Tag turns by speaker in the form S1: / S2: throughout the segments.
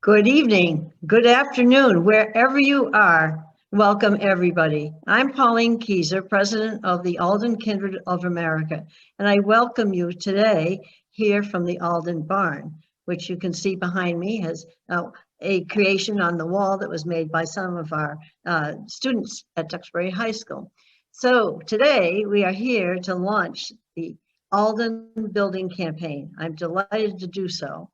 S1: Good evening, good afternoon, wherever you are. Welcome, everybody. I'm Pauline Kieser, President of the Alden Kindred of America, and I welcome you today here from the Alden Barn, which you can see behind me has a creation on the wall that was made by some of our students at Duxbury High School. So today we are here to launch the Alden Building Campaign. I'm delighted to do so.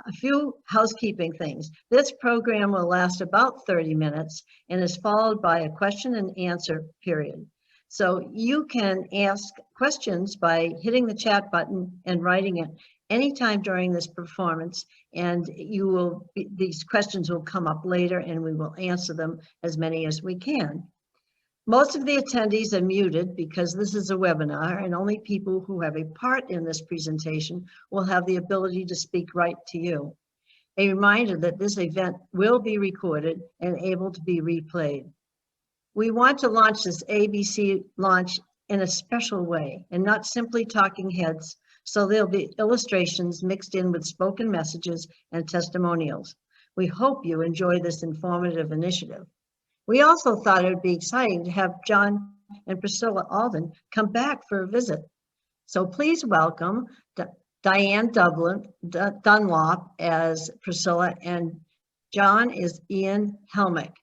S1: A few housekeeping things. This program will last about 30 minutes and is followed by a question and answer period. So you can ask questions by hitting the chat button and writing it anytime during this performance, and these questions will come up later and we will answer them as many as we can. Most of the attendees are muted because this is a webinar and only people who have a part in this presentation will have the ability to speak right to you. A reminder that this event will be recorded and able to be replayed. We want to launch this ABC launch in a special way and not simply talking heads, so there'll be illustrations mixed in with spoken messages and testimonials. We hope you enjoy this informative initiative. We also thought it would be exciting to have John and Priscilla Alden come back for a visit. So please welcome Diane Dunlop as Priscilla, and John is Ian Helmick,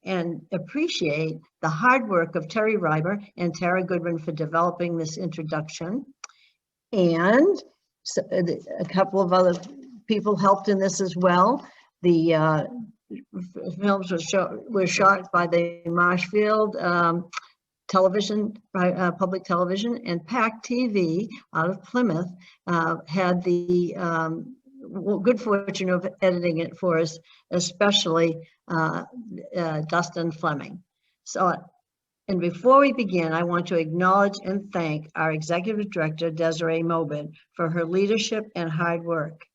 S1: and appreciate the hard work of Terry Reiber and Tara Goodwin for developing this introduction. And a couple of other people helped in this as well. The films were shot by the Marshfield television, public television, and PAC TV out of Plymouth had the good fortune of editing it for us, especially Dustin Fleming. So, and before we begin, I want to acknowledge and thank our Executive Director, Desiree Mobin, for her leadership and hard work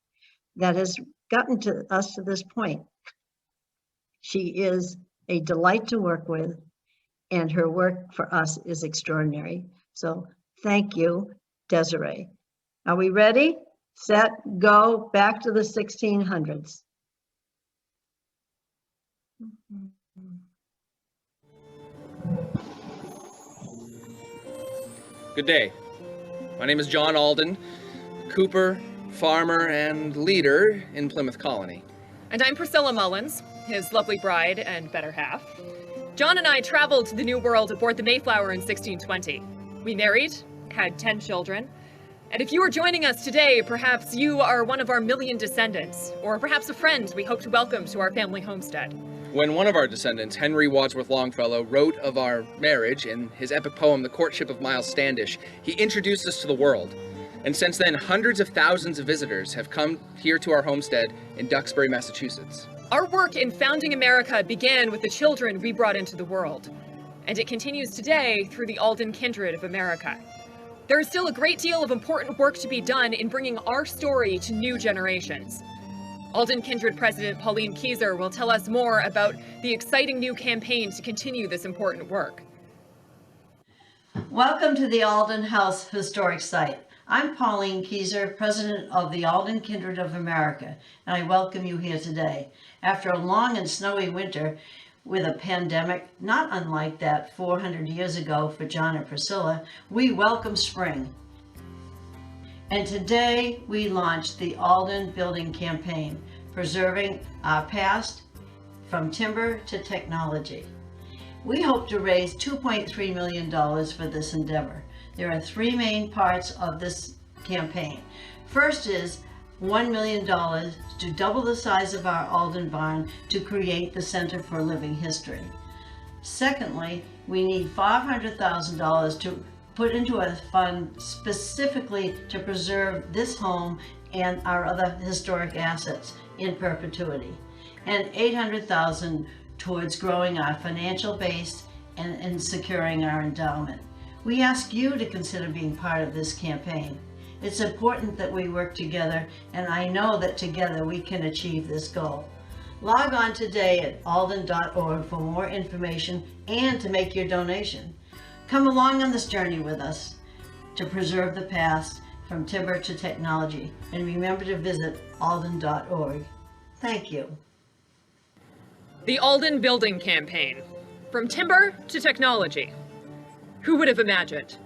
S1: that has gotten to us to this point. She is a delight to work with, and her work for us is extraordinary. So thank you, Desiree. Are we ready? Set, go, back to the 1600s.
S2: Good day. My name is John Alden, cooper, farmer, and leader in Plymouth Colony.
S3: And I'm Priscilla Mullins, his lovely bride and better half. John and I traveled to the New World aboard the Mayflower in 1620. We married, had 10 children, and if you are joining us today, perhaps you are one of our million descendants, or perhaps a friend we hope to welcome to our family homestead.
S2: When one of our descendants, Henry Wadsworth Longfellow, wrote of our marriage in his epic poem, The Courtship of Miles Standish, he introduced us to the world. And since then, hundreds of thousands of visitors have come here to our homestead in Duxbury, Massachusetts.
S3: Our work in founding America began with the children we brought into the world, and it continues today through the Alden Kindred of America. There is still a great deal of important work to be done in bringing our story to new generations. Alden Kindred President Pauline Kieser will tell us more about the exciting new campaign to continue this important work.
S1: Welcome to the Alden House Historic Site. I'm Pauline Kieser, President of the Alden Kindred of America, and I welcome you here today. After a long and snowy winter with a pandemic, not unlike that 400 years ago for John and Priscilla, we welcome spring. And today we launched the Alden Building Campaign, preserving our past from timber to technology. We hope to raise $2.3 million for this endeavor. There are three main parts of this campaign. First is $1 million to double the size of our Alden barn to create the Center for Living History. Secondly, we need $500,000 to put into a fund specifically to preserve this home and our other historic assets in perpetuity, and $800,000 towards growing our financial base and securing our endowment. We ask you to consider being part of this campaign. It's important that we work together, and I know that together we can achieve this goal. Log on today at alden.org for more information and to make your donation. Come along on this journey with us to preserve the past from timber to technology, and remember to visit alden.org. Thank you.
S3: The Alden Building Campaign. From timber to technology. Who would have imagined?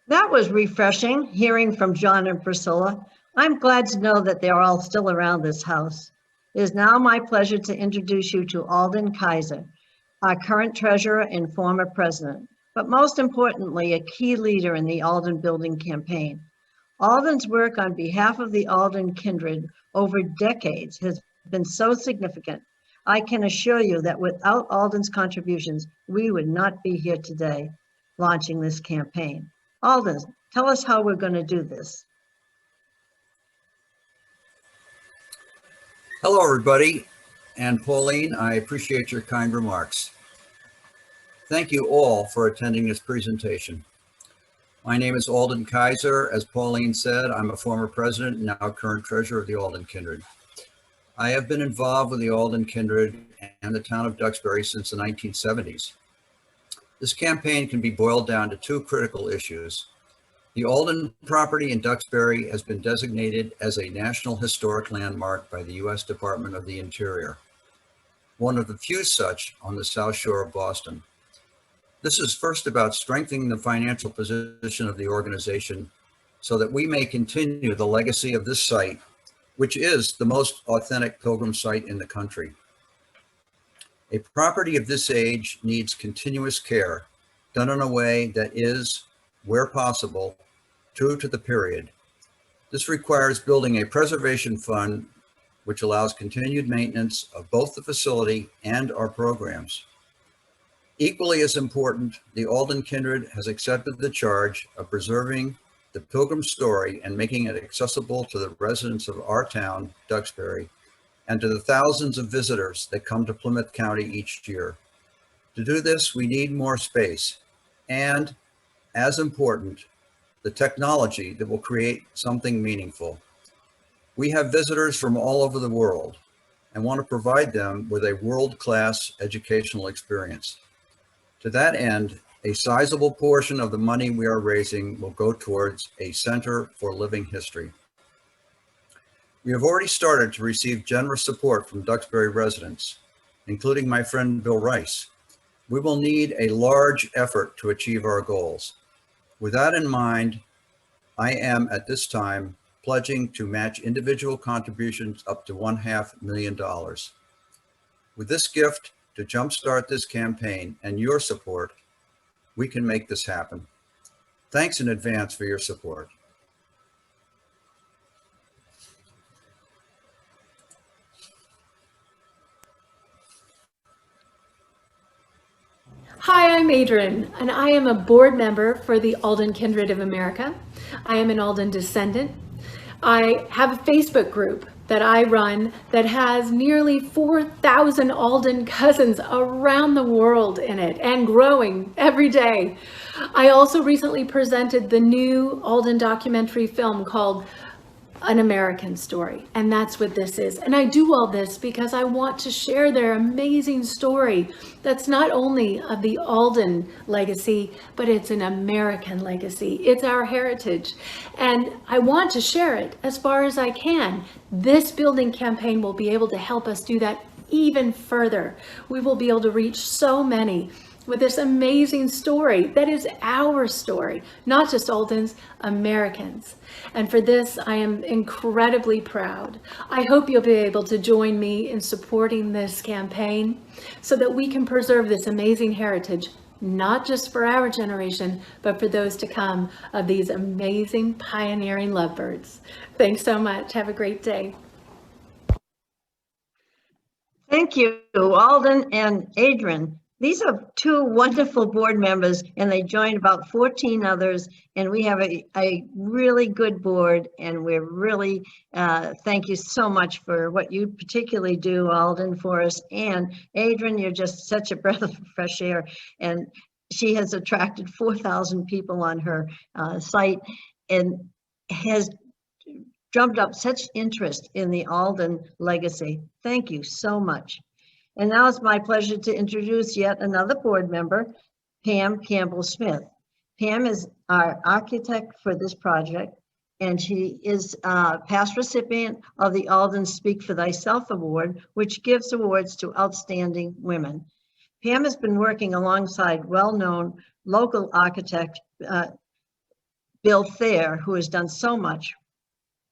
S1: That was refreshing, hearing from John and Priscilla. I'm glad to know that they're all still around this house. It is now my pleasure to introduce you to Alden Kaiser, our current treasurer and former president, but most importantly, a key leader in the Alden Building Campaign. Alden's work on behalf of the Alden kindred over decades has been so significant. I can assure you that without Alden's contributions, we would not be here today launching this campaign. Alden, tell us how we're going to do this.
S4: Hello, everybody. And Pauline, I appreciate your kind remarks. Thank you all for attending this presentation. My name is Alden Kaiser. As Pauline said, I'm a former president and now current treasurer of the Alden Kindred. I have been involved with the Alden Kindred and the town of Duxbury since the 1970s. This campaign can be boiled down to two critical issues. The Alden property in Duxbury has been designated as a National Historic Landmark by the U.S. Department of the Interior, one of the few such on the South Shore of Boston. This is first about strengthening the financial position of the organization so that we may continue the legacy of this site, which is the most authentic pilgrim site in the country. A property of this age needs continuous care, done in a way that is, where possible, true to the period. This requires building a preservation fund which allows continued maintenance of both the facility and our programs. Equally as important, the Alden Kindred has accepted the charge of preserving the pilgrim story and making it accessible to the residents of our town, Duxbury, and to the thousands of visitors that come to Plymouth County each year. To do this, we need more space and, as important, the technology that will create something meaningful. We have visitors from all over the world and want to provide them with a world-class educational experience. To that end, a sizable portion of the money we are raising will go towards a Center for Living History. We have already started to receive generous support from Duxbury residents, including my friend Bill Rice. We will need a large effort to achieve our goals. With that in mind, I am at this time pledging to match individual contributions up to $500,000. With this gift to jumpstart this campaign and your support, we can make this happen. Thanks in advance for your support.
S5: Hi, I'm Adrian, and I am a board member for the Alden Kindred of America. I am an Alden descendant. I have a Facebook group that I run that has nearly 4,000 Alden cousins around the world in it and growing every day. I also recently presented the new Alden documentary film called An American Story, and that's what this is. And I do all this because I want to share their amazing story that's not only of the Alden legacy, but it's an American legacy. It's our heritage, and I want to share it as far as I can. This building campaign will be able to help us do that even further. We will be able to reach so many with this amazing story that is our story, not just Alden's, Americans. And for this, I am incredibly proud. I hope you'll be able to join me in supporting this campaign so that we can preserve this amazing heritage, not just for our generation, but for those to come of these amazing pioneering lovebirds. Thanks so much. Have a great day.
S1: Thank you, Alden and Adrian. These are two wonderful board members, and they joined about 14 others, and we have a really good board, and we're really, thank you so much for what you particularly do, Alden, for us. And Adrian, you're just such a breath of fresh air, and she has attracted 4,000 people on her site and has drummed up such interest in the Alden legacy. Thank you so much. And now it's my pleasure to introduce yet another board member, Pam Campbell-Smith. Pam is our architect for this project, and she is a past recipient of the Alden Speak for Thyself Award, which gives awards to outstanding women. Pam has been working alongside well-known local architect, Bill Thayer, who has done so much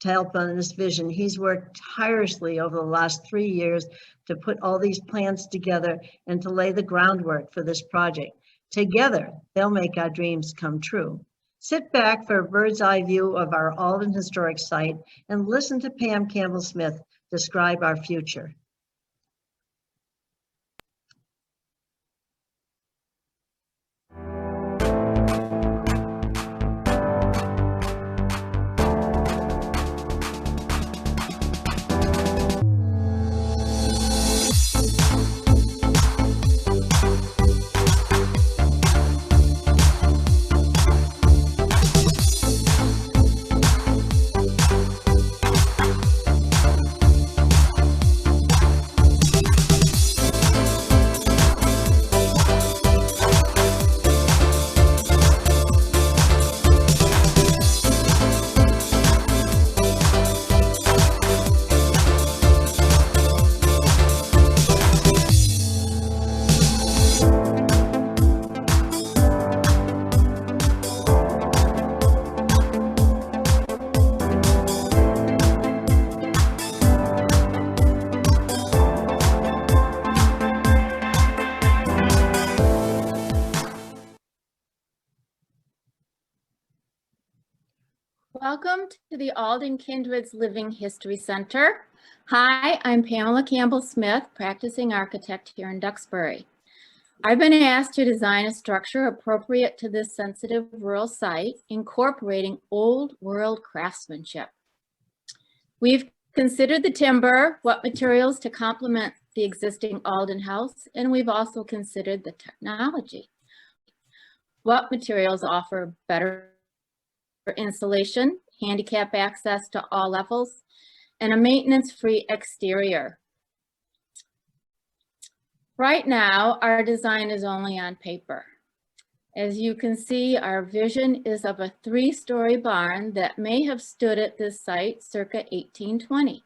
S1: to help on this vision. He's worked tirelessly over the last 3 years to put all these plans together and to lay the groundwork for this project. Together, they'll make our dreams come true. Sit back for a bird's eye view of our Alden Historic Site and listen to Pam Campbell-Smith describe our future.
S6: Welcome to the Alden Kindred's Living History Center. Hi, I'm Pamela Campbell-Smith, practicing architect here in Duxbury. I've been asked to design a structure appropriate to this sensitive rural site, incorporating old world craftsmanship. We've considered the timber, what materials to complement the existing Alden House, and we've also considered the technology. What materials offer better insulation, handicap access to all levels, and a maintenance-free exterior. Right now, our design is only on paper. As you can see, our vision is of a 3-story barn that may have stood at this site circa 1820,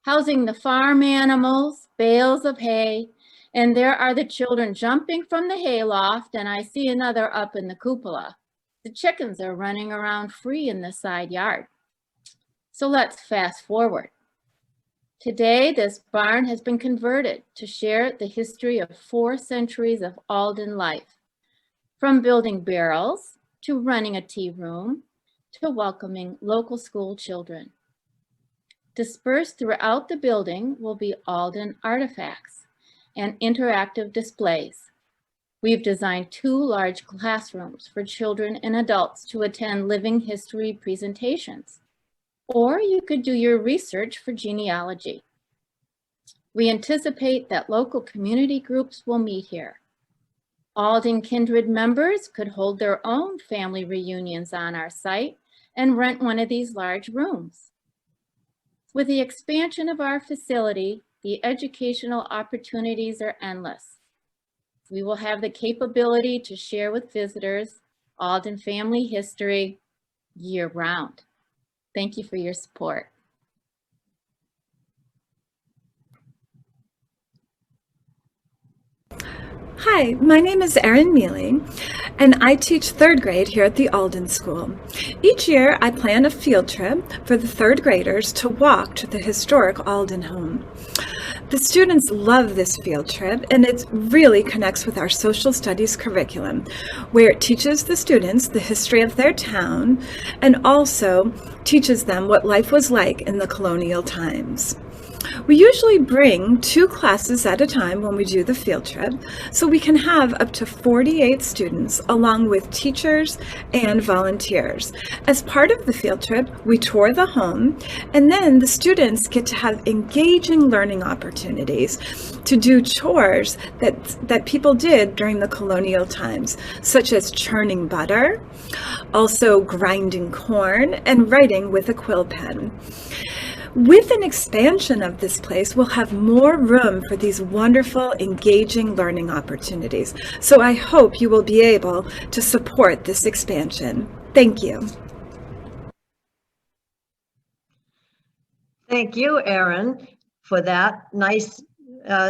S6: housing the farm animals, bales of hay, and there are the children jumping from the hayloft, and I see another up in the cupola. The chickens are running around free in the side yard. So let's fast forward. Today, this barn has been converted to share the history of 4 centuries of Alden life, from building barrels to running a tea room to welcoming local school children. Dispersed throughout the building will be Alden artifacts and interactive displays. We've designed 2 large classrooms for children and adults to attend living history presentations. Or you could do your research for genealogy. We anticipate that local community groups will meet here. Alden Kindred members could hold their own family reunions on our site and rent one of these large rooms. With the expansion of our facility, the educational opportunities are endless. We will have the capability to share with visitors Alden family history year-round. Thank you for your support.
S7: Hi, my name is Erin Mealy, and I teach 3rd grade here at the Alden School. Each year, I plan a field trip for the 3rd graders to walk to the historic Alden home. The students love this field trip, and it really connects with our social studies curriculum, where it teaches the students the history of their town and also teaches them what life was like in the colonial times. We usually bring 2 classes at a time when we do the field trip, so we can have up to 48 students along with teachers and volunteers. As part of the field trip, we tour the home, and then the students get to have engaging learning opportunities to do chores that people did during the colonial times, such as churning butter, also grinding corn, and writing with a quill pen. With an expansion of this place, we'll have more room for these wonderful, engaging learning opportunities. So I hope you will be able to support this expansion. Thank you.
S1: Thank you, Erin, for that nice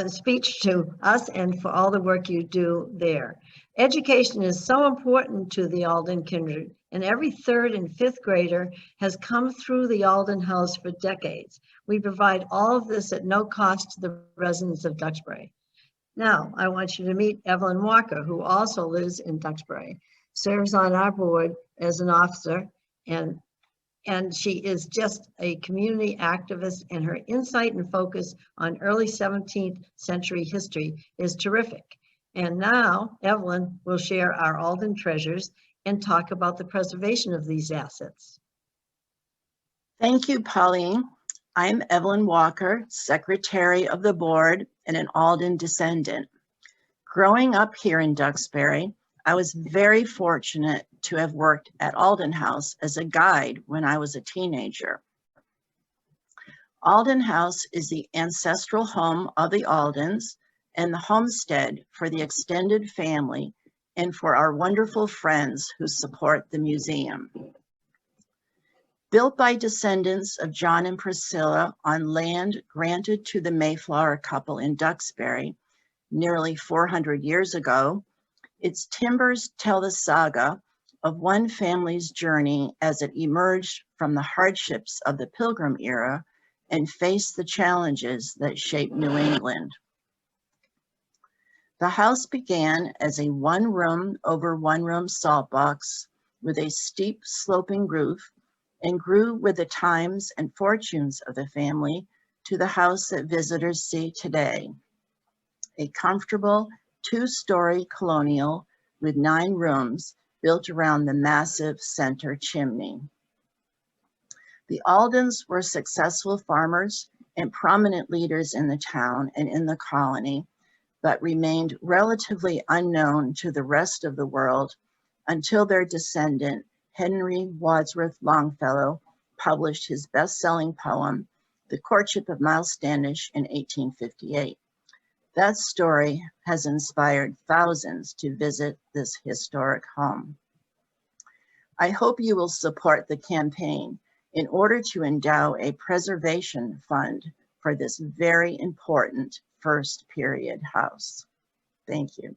S1: speech to us and for all the work you do there. Education is so important to the Alden Kindred, and every 3rd and 5th grader has come through the Alden House for decades. We provide all of this at no cost to the residents of Duxbury. Now, I want you to meet Evelyn Walker, who also lives in Duxbury, serves on our board as an officer, and she is just a community activist, and her insight and focus on early 17th century history is terrific. And now Evelyn will share our Alden treasures and talk about the preservation of these assets.
S8: Thank you, Pauline. I'm Evelyn Walker, Secretary of the Board and an Alden descendant. Growing up here in Duxbury, I was very fortunate to have worked at Alden House as a guide when I was a teenager. Alden House is the ancestral home of the Aldens and the homestead for the extended family and for our wonderful friends who support the museum. Built by descendants of John and Priscilla on land granted to the Mayflower couple in Duxbury nearly 400 years ago, its timbers tell the saga of one family's journey as it emerged from the hardships of the Pilgrim era and faced the challenges that shaped New England. The house began as a one-room over one-room salt box with a steep sloping roof and grew with the times and fortunes of the family to the house that visitors see today. A comfortable 2-story colonial with 9 rooms built around the massive center chimney. The Aldens were successful farmers and prominent leaders in the town and in the colony, but remained relatively unknown to the rest of the world until their descendant, Henry Wadsworth Longfellow, published his best-selling poem, The Courtship of Miles Standish, in 1858. That story has inspired thousands to visit this historic home. I hope you will support the campaign in order to endow a preservation fund for this very important first period house. Thank you.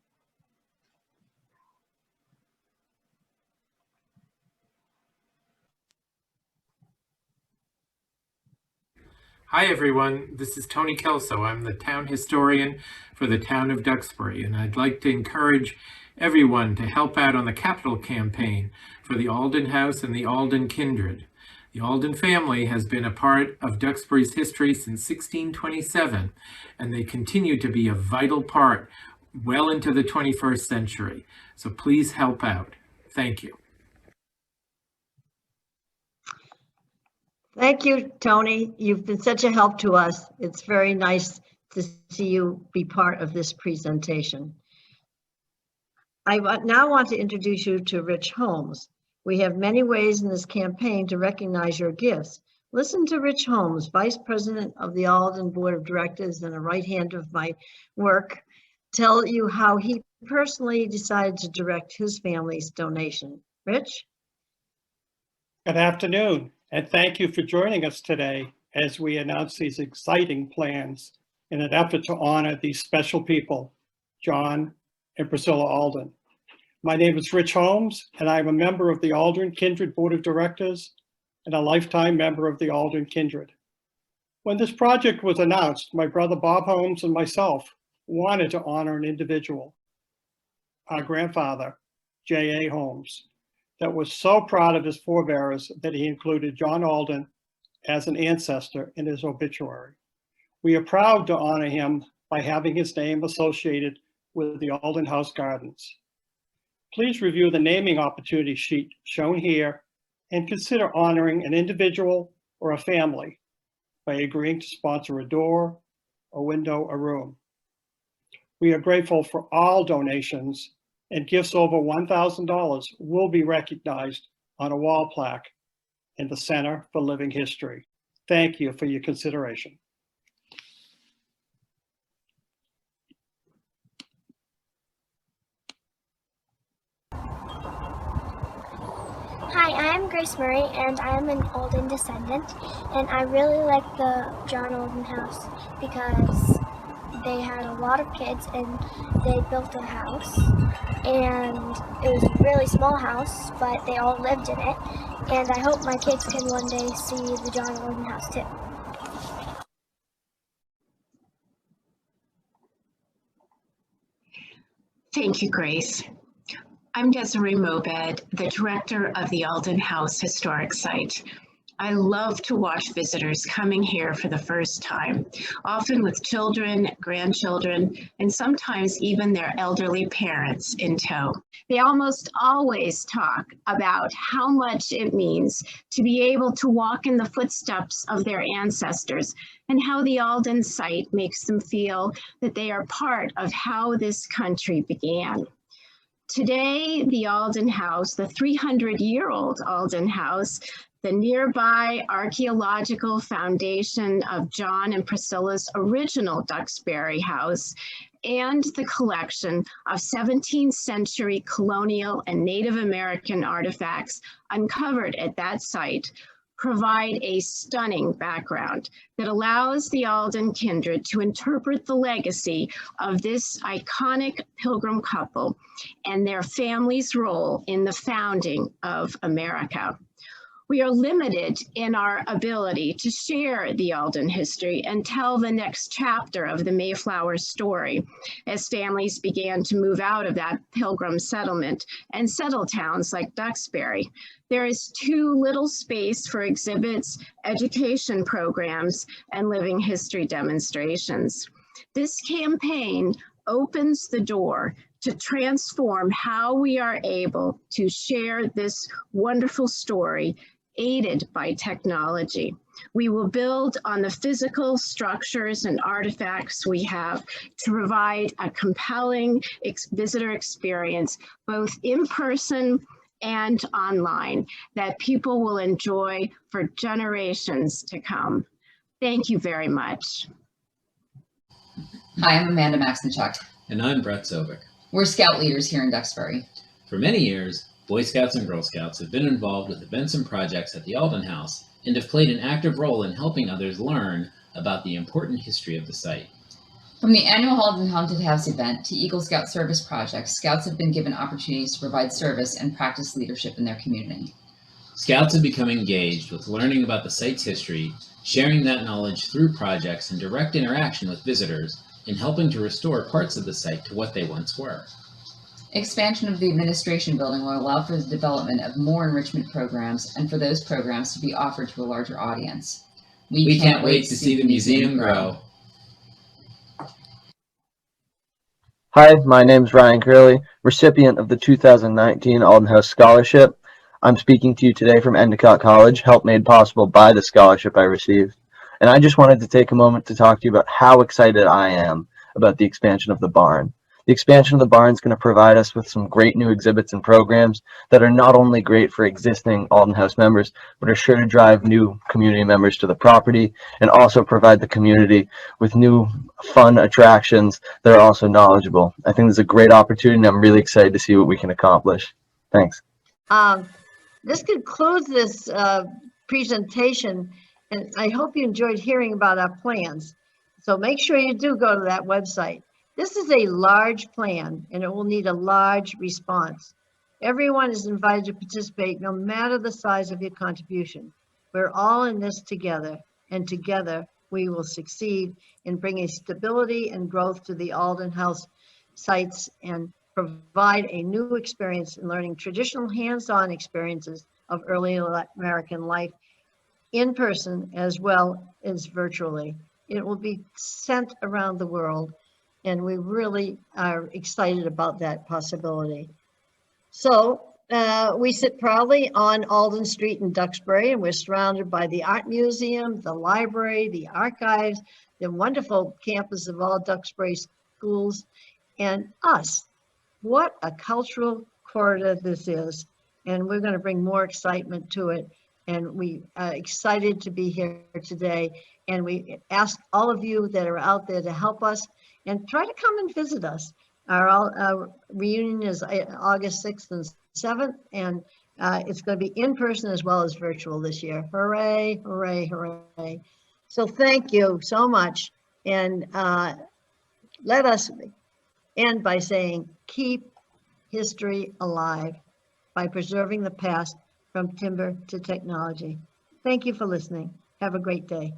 S9: Hi everyone, this is Tony Kelso. I'm the town historian for the town of Duxbury, and I'd like to encourage everyone to help out on the capital campaign for the Alden House and the Alden Kindred. The Alden family has been a part of Duxbury's history since 1627, and they continue to be a vital part well into the 21st century. So please help out. Thank you.
S1: Thank you, Tony. You've been such a help to us. It's very nice to see you be part of this presentation. I now want to introduce you to Rich Holmes. We have many ways in this campaign to recognize your gifts. Listen to Rich Holmes, Vice President of the Alden Board of Directors and a right hand of my work, tell you how he personally decided to direct his family's donation. Rich?
S10: Good afternoon, and thank you for joining us today as we announce these exciting plans in an effort to honor these special people, John and Priscilla Alden. My name is Rich Holmes, and I'm a member of the Alden Kindred Board of Directors and a lifetime member of the Alden Kindred. When this project was announced, my brother Bob Holmes and myself wanted to honor an individual, our grandfather, J.A. Holmes, that was so proud of his forebears that he included John Alden as an ancestor in his obituary. We are proud to honor him by having his name associated with the Alden House Gardens. Please review the naming opportunity sheet shown here and consider honoring an individual or a family by agreeing to sponsor a door, a window, a room. We are grateful for all donations, and gifts over $1,000 will be recognized on a wall plaque in the Center for Living History. Thank you for your consideration.
S11: Hi, I'm Grace Murray, and I'm an Alden descendant, and I really like the John Alden House because they had a lot of kids and they built a house, and it was a really small house, but they all lived in it, and I hope my kids can one day see the John Alden House too.
S12: Thank you, Grace. I'm Desiree Mobed, the director of the Alden House Historic Site. I love to watch visitors coming here for the first time, often with children, grandchildren, and sometimes even their elderly parents in tow. They almost always talk about how much it means to be able to walk in the footsteps of their ancestors and how the Alden site makes them feel that they are part of how this country began. Today, the Alden House, the 300-year-old Alden House, the nearby archaeological foundation of John and Priscilla's original Duxbury house, and the collection of 17th century colonial and Native American artifacts uncovered at that site, provide a stunning background that allows the Alden kindred to interpret the legacy of this iconic Pilgrim couple and their family's role in the founding of America. We are limited in our ability to share the Alden history and tell the next chapter of the Mayflower story as families began to move out of that Pilgrim settlement and settle towns like Duxbury. There is too little space for exhibits, education programs, and living history demonstrations. This campaign opens the door to transform how we are able to share this wonderful story aided by technology. We will build on the physical structures and artifacts we have to provide a compelling visitor experience, both in person and online, that people will enjoy for generations to come. Thank you very much.
S13: Hi, I'm Amanda Maxenchuk.
S14: And I'm Brett Sobick.
S13: We're Scout leaders here in Duxbury.
S14: For many years, Boy Scouts and Girl Scouts have been involved with events and projects at the Alden House and have played an active role in helping others learn about the important history of the site.
S13: From the annual Alden Haunted House event to Eagle Scout service projects, Scouts have been given opportunities to provide service and practice leadership in their community.
S14: Scouts have become engaged with learning about the site's history, sharing that knowledge through projects and direct interaction with visitors, and helping to restore parts of the site to what they once were.
S13: Expansion of the administration building will allow for the development of more enrichment programs and for those programs to be offered to a larger audience.
S14: We can't wait to see the museum grow.
S15: Hi, my name is Ryan Curley, recipient of the 2019 Alden House Scholarship. I'm speaking to you today from Endicott College, help made possible by the scholarship I received. And I just wanted to take a moment to talk to you about how excited I am about the expansion of the barn. The expansion of the barn is going to provide us with some great new exhibits and programs that are not only great for existing Alden House members, but are sure to drive new community members to the property and also provide the community with new fun attractions that are also knowledgeable. I think this is a great opportunity and I'm really excited to see what we can accomplish. Thanks.
S1: This concludes this presentation, and I hope you enjoyed hearing about our plans. So make sure you do go to that website. This is a large plan and it will need a large response. Everyone is invited to participate no matter the size of your contribution. We're all in this together, and together we will succeed in bringing stability and growth to the Alden House sites and provide a new experience in learning traditional hands-on experiences of early American life in person as well as virtually. It will be sent around the world, and we really are excited about that possibility. So we sit proudly on Alden Street in Duxbury, and we're surrounded by the Art Museum, the library, the archives, the wonderful campus of all Duxbury schools, and us. What a cultural corridor this is, and we're going to bring more excitement to it. And we are excited to be here today. And we ask all of you that are out there to help us and try to come and visit us. Our reunion is August 6th and 7th, and it's going to be in person as well as virtual this year. Hooray, hooray, hooray. So thank you so much. And let us end by saying, keep history alive by preserving the past from timber to technology. Thank you for listening. Have a great day.